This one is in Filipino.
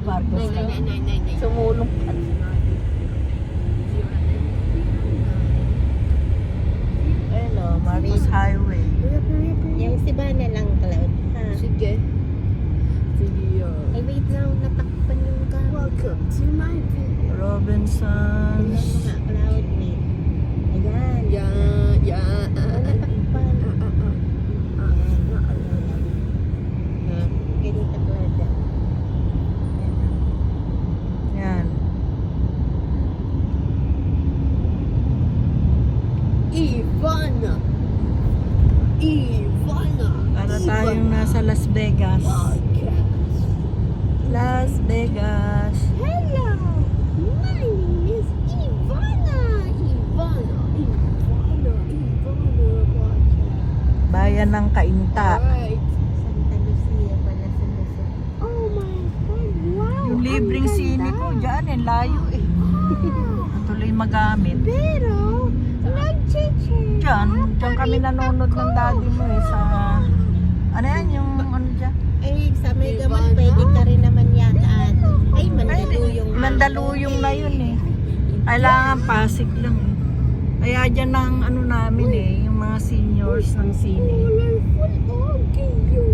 Marcos. Sumulong pa. Ayun o, Marcos Highway. Yung Sibana lang, Cloud. Ha? Sige. Video. Ay, wait lang. Natakpan yung camera. Welcome to my video. Robinsons. Tingnan mo nga, Cloud, mate. Ayan. Yeah. Oh, natakpan. Ganito, Cloud. Yan. Ivana. Para tayong nasa Las Vegas. Podcast. Las Vegas. Hello. My name is Ivana. Podcast. Bayan ng Kainta. Alright. Santa Lucia pala sa Luzon. Oh my God. Wow. Yung libreng ang sine ganda. ko dyan, layo eh. Tuloy magamit. Pero, nag-check. Diyan kami nanonood ng daddy mo eh sa... Ano yan, yung ano dyan? Ay, sa Megaman, pwede ka rin naman yata. Ay, Mandaluyong. Mandaluyong na yun eh. Kailangan Pasig lang eh. Kaya dyan ang ano namin eh, yung mga seniors ng sine. Full on.